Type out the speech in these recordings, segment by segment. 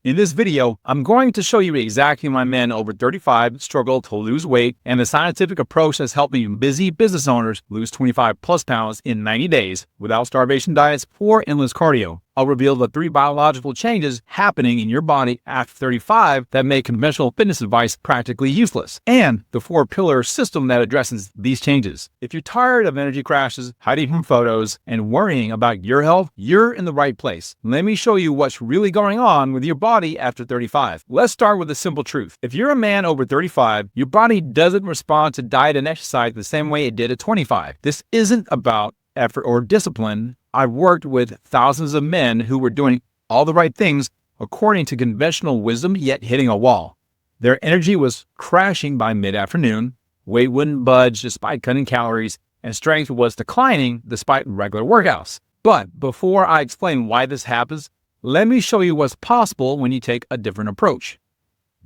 In this video, I'm going to show you exactly why men over 35 struggle to lose weight and the scientific approach that's helping busy business owners lose 25 plus pounds in 90 days without starvation diets or endless cardio. I'll reveal the 3 biological changes happening in your body after 35 that make conventional fitness advice practically useless, and the 4-pillar system that addresses these changes. If you're tired of energy crashes, hiding from photos, and worrying about your health, you're in the right place. Let me show you what's really going on with your body after 35. Let's start with a simple truth. If you're a man over 35, your body doesn't respond to diet and exercise the same way it did at 25. This isn't about effort or discipline. I've worked with thousands of men who were doing all the right things according to conventional wisdom, yet hitting a wall. Their energy was crashing by mid-afternoon, weight wouldn't budge despite cutting calories, and strength was declining despite regular workouts. But before I explain why this happens, let me show you what's possible when you take a different approach.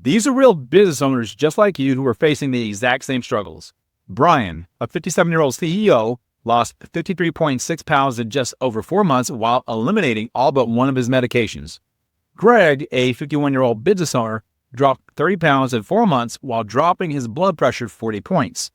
These are real business owners just like you who are facing the exact same struggles. Brian, a 57-year-old CEO, lost 53.6 pounds in just over 4 months while eliminating all but one of his medications. Greg, a 51-year-old business owner, dropped 30 pounds in 4 months while dropping his blood pressure 40 points.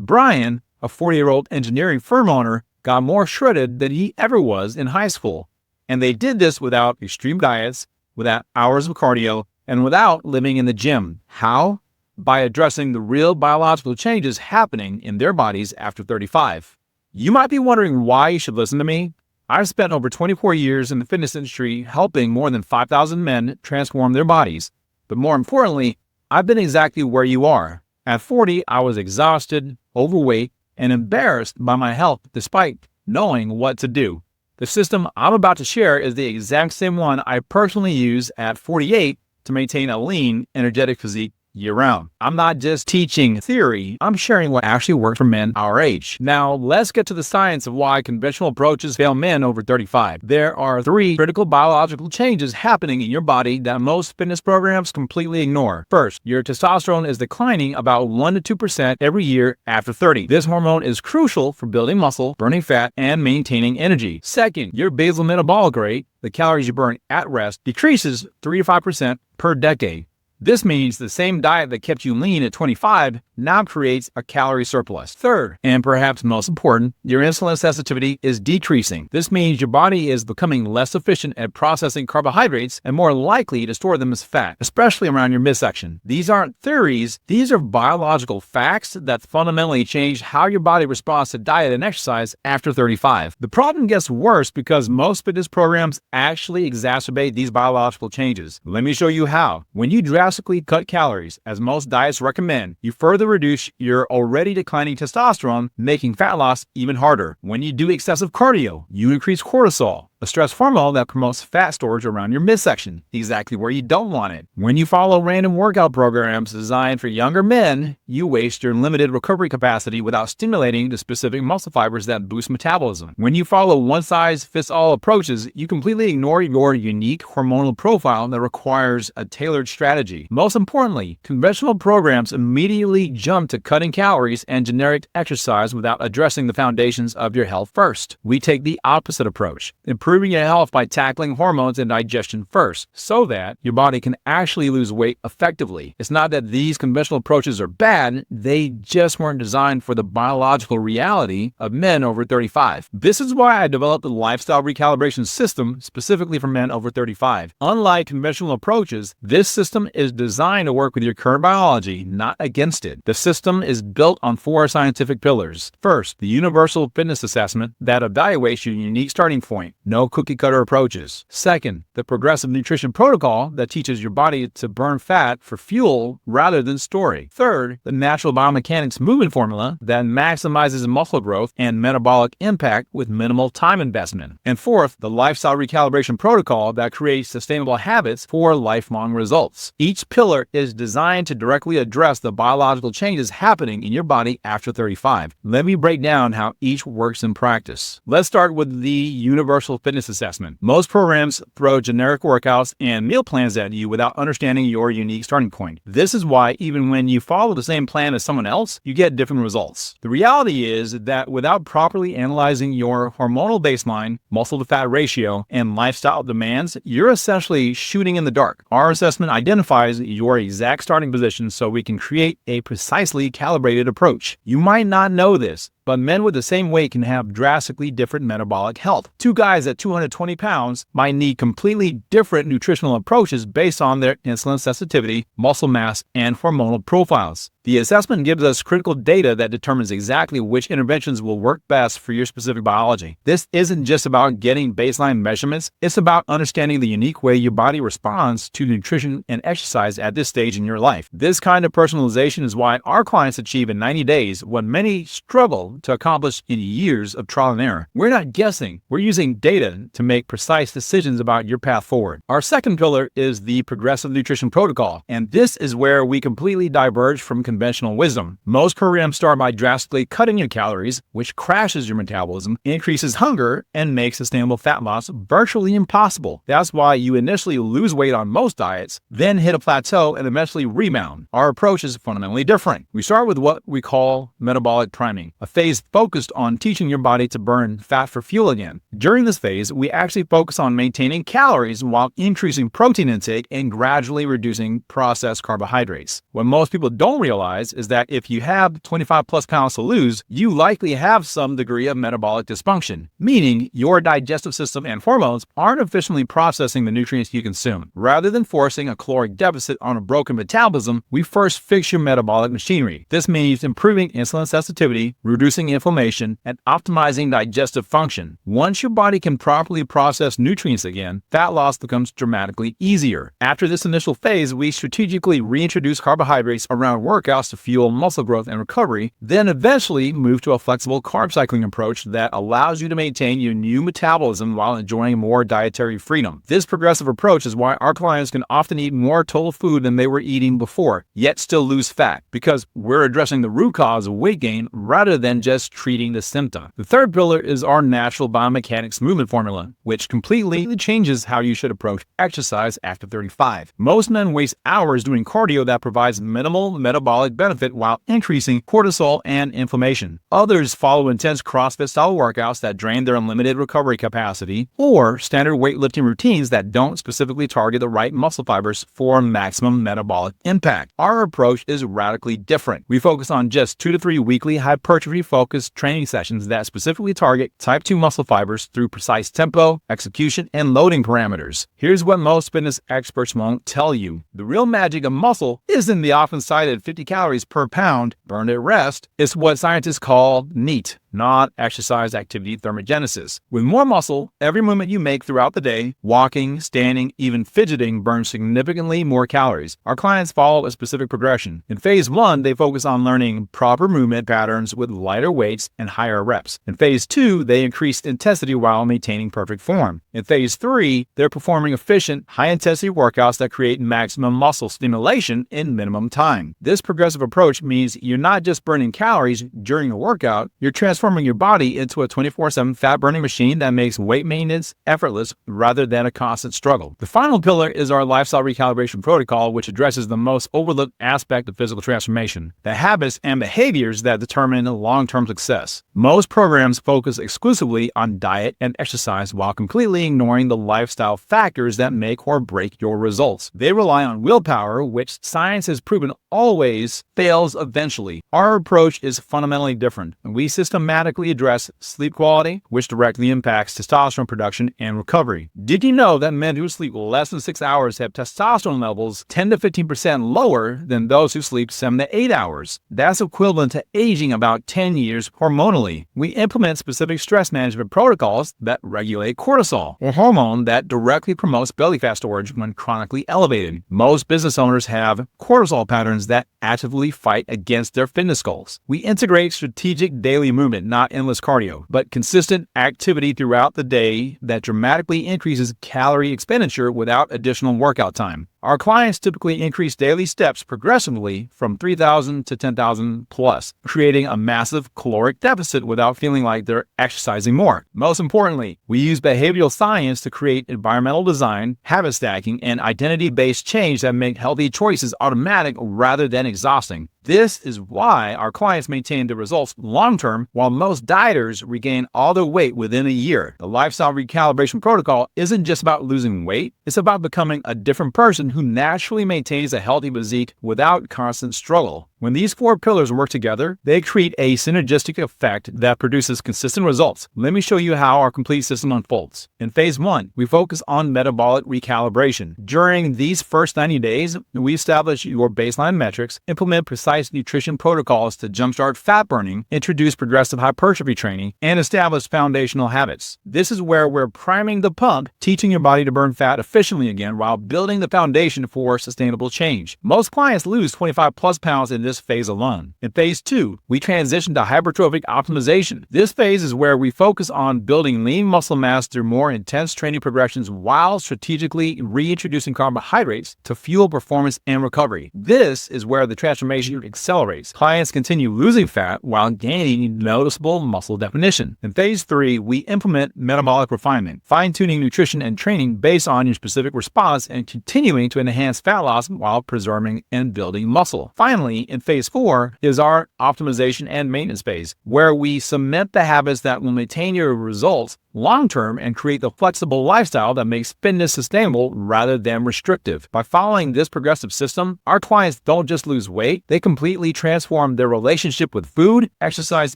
Brian, a 40-year-old engineering firm owner, got more shredded than he ever was in high school. And they did this without extreme diets, without hours of cardio, and without living in the gym. How? By addressing the real biological changes happening in their bodies after 35. You might be wondering why you should listen to me. I've spent over 24 years in the fitness industry helping more than 5,000 men transform their bodies. But more importantly, I've been exactly where you are. At 40, I was exhausted, overweight, and embarrassed by my health despite knowing what to do. The system I'm about to share is the exact same one I personally use at 48 to maintain a lean, energetic physique year-round. I'm not just teaching theory, I'm sharing what actually works for men our age. Now, let's get to the science of why conventional approaches fail men over 35. There are 3 critical biological changes happening in your body that most fitness programs completely ignore. First, your testosterone is declining about 1 to 2% every year after 30. This hormone is crucial for building muscle, burning fat, and maintaining energy. Second, your basal metabolic rate, the calories you burn at rest, decreases 3 to 5% per decade. This means the same diet that kept you lean at 25 now creates a calorie surplus. Third, and perhaps most important, your insulin sensitivity is decreasing. This means your body is becoming less efficient at processing carbohydrates and more likely to store them as fat, especially around your midsection. These aren't theories, these are biological facts that fundamentally change how your body responds to diet and exercise after 35. The problem gets worse because most fitness programs actually exacerbate these biological changes. Let me show you how. When you drastically cut calories, as most diets recommend, you further reduce your already declining testosterone, making fat loss even harder. When you do excessive cardio, you increase cortisol, a stress hormone that promotes fat storage around your midsection, exactly where you don't want it. When you follow random workout programs designed for younger men, you waste your limited recovery capacity without stimulating the specific muscle fibers that boost metabolism. When you follow one-size-fits-all approaches, you completely ignore your unique hormonal profile that requires a tailored strategy. Most importantly, conventional programs immediately jump to cutting calories and generic exercise without addressing the foundations of your health first. We take the opposite approach, improving your health by tackling hormones and digestion first, so that your body can actually lose weight effectively. It's not that these conventional approaches are bad, they just weren't designed for the biological reality of men over 35. This is why I developed the Lifestyle Recalibration System specifically for men over 35. Unlike conventional approaches, this system is designed to work with your current biology, not against it. The system is built on 4 scientific pillars. First, the Universal Fitness Assessment that evaluates your unique starting point. No cookie-cutter approaches. Second, the Progressive Nutrition Protocol that teaches your body to burn fat for fuel rather than storing. Third, the Natural Biomechanics Movement Formula that maximizes muscle growth and metabolic impact with minimal time investment. And fourth, the Lifestyle Recalibration Protocol that creates sustainable habits for lifelong results. Each pillar is designed to directly address the biological changes happening in your body after 35. Let me break down how each works in practice. Let's start with the Universal fitness assessment. Most programs throw generic workouts and meal plans at you without understanding your unique starting point. This is why even when you follow the same plan as someone else, you get different results. The reality is that without properly analyzing your hormonal baseline, muscle to fat ratio, and lifestyle demands, you're essentially shooting in the dark. Our assessment identifies your exact starting position so we can create a precisely calibrated approach. You might not know this, but men with the same weight can have drastically different metabolic health. Two guys at 220 pounds might need completely different nutritional approaches based on their insulin sensitivity, muscle mass, and hormonal profiles. The assessment gives us critical data that determines exactly which interventions will work best for your specific biology. This isn't just about getting baseline measurements, it's about understanding the unique way your body responds to nutrition and exercise at this stage in your life. This kind of personalization is why our clients achieve in 90 days what many struggle to accomplish in years of trial and error. We're not guessing, we're using data to make precise decisions about your path forward. Our second pillar is the progressive nutrition protocol, and this is where we completely diverge from conventional wisdom. Most programs start by drastically cutting your calories, which crashes your metabolism, increases hunger, and makes sustainable fat loss virtually impossible. That's why you initially lose weight on most diets, then hit a plateau and eventually rebound. Our approach is fundamentally different. We start with what we call metabolic priming, a phase focused on teaching your body to burn fat for fuel again. During this phase, we actually focus on maintaining calories while increasing protein intake and gradually reducing processed carbohydrates. What most people don't realize is that if you have 25 plus pounds to lose, you likely have some degree of metabolic dysfunction, meaning your digestive system and hormones aren't efficiently processing the nutrients you consume. Rather than forcing a caloric deficit on a broken metabolism, we first fix your metabolic machinery. This means improving insulin sensitivity, reducing inflammation, and optimizing digestive function. Once your body can properly process nutrients again, fat loss becomes dramatically easier. After this initial phase, we strategically reintroduce carbohydrates around workouts to fuel muscle growth and recovery, then eventually move to a flexible carb cycling approach that allows you to maintain your new metabolism while enjoying more dietary freedom. This progressive approach is why our clients can often eat more total food than they were eating before, yet still lose fat, because we're addressing the root cause of weight gain rather than just treating the symptom. The third pillar is our natural biomechanics movement formula, which completely changes how you should approach exercise after 35. Most men waste hours doing cardio that provides minimal metabolic benefit while increasing cortisol and inflammation. Others follow intense CrossFit-style workouts that drain their unlimited recovery capacity, or standard weightlifting routines that don't specifically target the right muscle fibers for maximum metabolic impact. Our approach is radically different. We focus on just 2 to 3 weekly hypertrophy-focused training sessions that specifically target type 2 muscle fibers through precise tempo, execution, and loading parameters. Here's what most fitness experts won't tell you. The real magic of muscle isn't the often cited 50 calories per pound burned at rest. It's what scientists call NEAT, not exercise activity thermogenesis. With more muscle, every movement you make throughout the day, walking, standing, even fidgeting, burns significantly more calories. Our clients follow a specific progression. In phase 1, they focus on learning proper movement patterns with lighter weights and higher reps. In phase 2, they increase intensity while maintaining perfect form. In phase 3, they're performing efficient, high-intensity workouts that create maximum muscle stimulation in minimum time. This progressive approach means you're not just burning calories during a workout, you're transforming your body into a 24/7 fat-burning machine that makes weight maintenance effortless rather than a constant struggle. The final pillar is our lifestyle recalibration protocol, which addresses the most overlooked aspect of physical transformation, the habits and behaviors that determine long-term success. Most programs focus exclusively on diet and exercise while completely ignoring the lifestyle factors that make or break your results. They rely on willpower, which science has proven always fails eventually. Our approach is fundamentally different. We systematically address sleep quality, which directly impacts testosterone production and recovery. Did you know that men who sleep less than 6 hours have testosterone levels 10 to 15% lower than those who sleep 7 to 8 hours? That's equivalent to aging about 10 years hormonally. We implement specific stress management protocols that regulate cortisol, a hormone that directly promotes belly fat storage when chronically elevated. Most business owners have cortisol patterns that actively fight against their fitness goals. We integrate strategic daily movement, not endless cardio, but consistent activity throughout the day that dramatically increases calorie expenditure without additional workout time. Our clients typically increase daily steps progressively from 3,000 to 10,000 plus, creating a massive caloric deficit without feeling like they're exercising more. Most importantly, we use behavioral science to create environmental design, habit stacking, and identity-based change that make healthy choices automatic rather than exhausting. This is why our clients maintain the results long-term, while most dieters regain all their weight within a year. The lifestyle recalibration protocol isn't just about losing weight, it's about becoming a different person who naturally maintains a healthy physique without constant struggle. When these 4 pillars work together, they create a synergistic effect that produces consistent results. Let me show you how our complete system unfolds. In phase 1, we focus on metabolic recalibration. During these first 90 days, we establish your baseline metrics, implement precise nutrition protocols to jumpstart fat burning, introduce progressive hypertrophy training, and establish foundational habits. This is where we're priming the pump, teaching your body to burn fat efficiently again while building the foundation for sustainable change. Most clients lose 25 plus pounds in this phase alone. In phase 2, we transition to hypertrophic optimization. This phase is where we focus on building lean muscle mass through more intense training progressions while strategically reintroducing carbohydrates to fuel performance and recovery. This is where the transformation accelerates. Clients continue losing fat while gaining noticeable muscle definition. In phase 3, we implement metabolic refinement, fine-tuning nutrition and training based on your specific response and continuing to enhance fat loss while preserving and building muscle. Finally, in phase 4 is our optimization and maintenance phase, where we cement the habits that will maintain your results long-term and create the flexible lifestyle that makes fitness sustainable rather than restrictive. By following this progressive system, our clients don't just lose weight, they completely transform their relationship with food, exercise,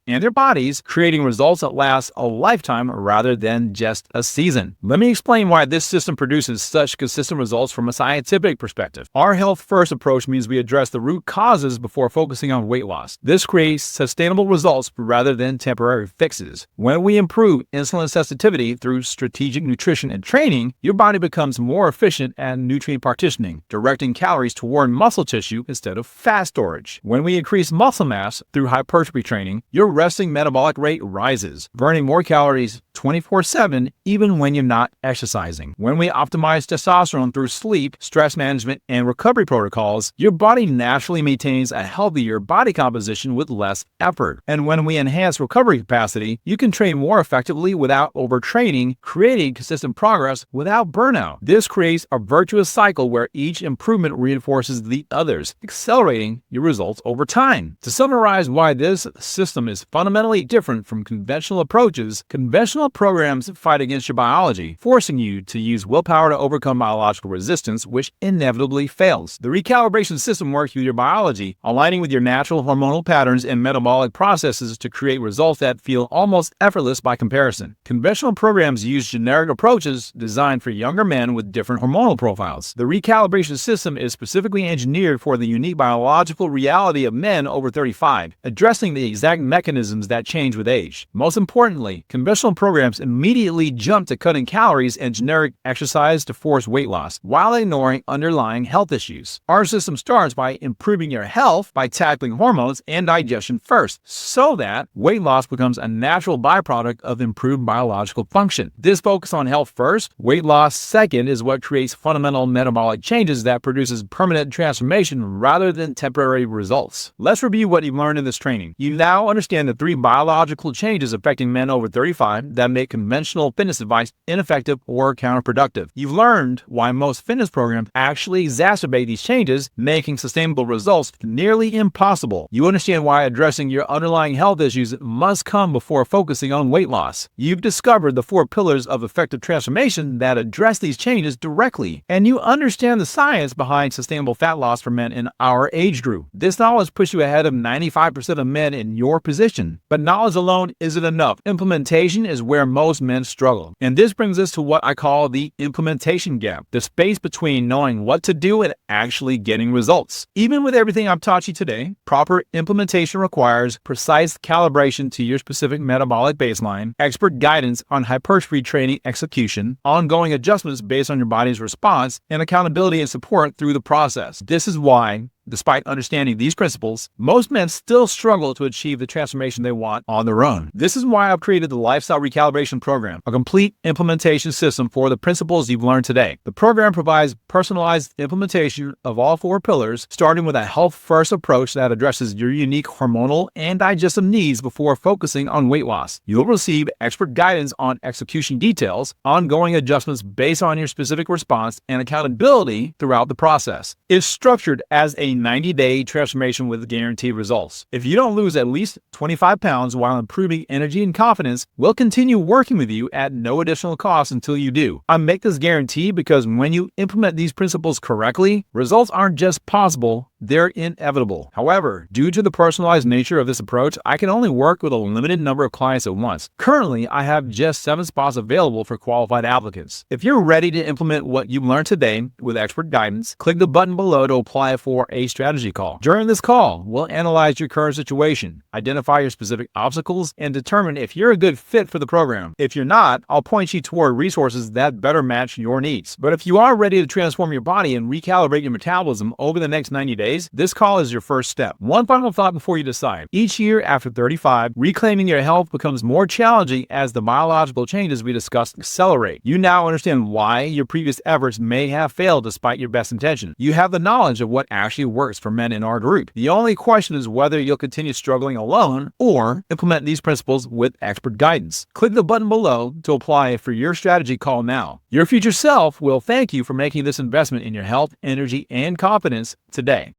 and their bodies, creating results that last a lifetime rather than just a season. Let me explain why this system produces such consistent results from a scientific perspective. Our health-first approach means we address the root causes before focusing on weight loss. This creates sustainable results rather than temporary fixes. When we improve insulin sensitivity through strategic nutrition and training, your body becomes more efficient at nutrient partitioning, directing calories toward muscle tissue instead of fat storage. When we increase muscle mass through hypertrophy training, your resting metabolic rate rises, burning more calories 24/7 even when you're not exercising. When we optimize testosterone through sleep, stress management, and recovery protocols, your body naturally maintains a healthier body composition with less effort. And when we enhance recovery capacity, you can train more effectively without overtraining, creating consistent progress without burnout. This creates a virtuous cycle where each improvement reinforces the others, accelerating your results over time. To summarize why this system is fundamentally different from conventional approaches, conventional programs fight against your biology, forcing you to use willpower to overcome biological resistance, which inevitably fails. The recalibration system works with your biology, aligning with your natural hormonal patterns and metabolic processes to create results that feel almost effortless by comparison. Conventional programs use generic approaches designed for younger men with different hormonal profiles. The recalibration system is specifically engineered for the unique biological reality of men over 35, addressing the exact mechanisms that change with age. Most importantly, conventional programs immediately jump to cutting calories and generic exercise to force weight loss, while ignoring underlying health issues. Our system starts by improving your health by tackling hormones and digestion first, so that weight loss becomes a natural byproduct of improved biological function. This focus on health first, weight loss second is what creates fundamental metabolic changes that produces permanent transformation rather than temporary results. Let's review what you've learned in this training. You now understand the 3 biological changes affecting men over 35 that make conventional fitness advice ineffective or counterproductive. You've learned why most fitness programs actually exacerbate these changes, making sustainable results nearly impossible. You understand why addressing your underlying health issues must come before focusing on weight loss. You've discovered the 4 pillars of effective transformation that address these changes directly, and you understand the science behind sustainable fat loss for men in our age group. This knowledge puts you ahead of 95% of men in your position. But knowledge alone isn't enough. Implementation is where most men struggle. And this brings us to what I call the implementation gap, the space between knowing what to do and actually getting results. Even with everything I've taught you today, proper implementation requires precise calibration to your specific metabolic baseline, expert guidance on hypertrophy training execution, ongoing adjustments based on your body's response, and accountability and support through the process. This is why Despite understanding these principles, most men still struggle to achieve the transformation they want on their own. This is why I've created the Lifestyle Recalibration Program, a complete implementation system for the principles you've learned today. The program provides personalized implementation of all 4 pillars, starting with a health-first approach that addresses your unique hormonal and digestive needs before focusing on weight loss. You'll receive expert guidance on execution details, ongoing adjustments based on your specific response, and accountability throughout the process. It's structured as a 90-day transformation with guaranteed results. If you don't lose at least 25 pounds while improving energy and confidence, we'll continue working with you at no additional cost until you do. I make this guarantee because when you implement these principles correctly, results aren't just possible, they're inevitable. However, due to the personalized nature of this approach, I can only work with a limited number of clients at once. Currently, I have just 7 spots available for qualified applicants. If you're ready to implement what you learned today with expert guidance, click the button below to apply for a strategy call. During this call, we'll analyze your current situation, identify your specific obstacles, and determine if you're a good fit for the program. If you're not, I'll point you toward resources that better match your needs. But if you are ready to transform your body and recalibrate your metabolism over the next 90 days, this call is your first step. One final thought before you decide. Each year after 35, reclaiming your health becomes more challenging as the biological changes we discussed accelerate. You now understand why your previous efforts may have failed despite your best intention. You have the knowledge of what actually works for men in our group. The only question is whether you'll continue struggling alone or implement these principles with expert guidance. Click the button below to apply for your strategy call now. Your future self will thank you for making this investment in your health, energy, and confidence today.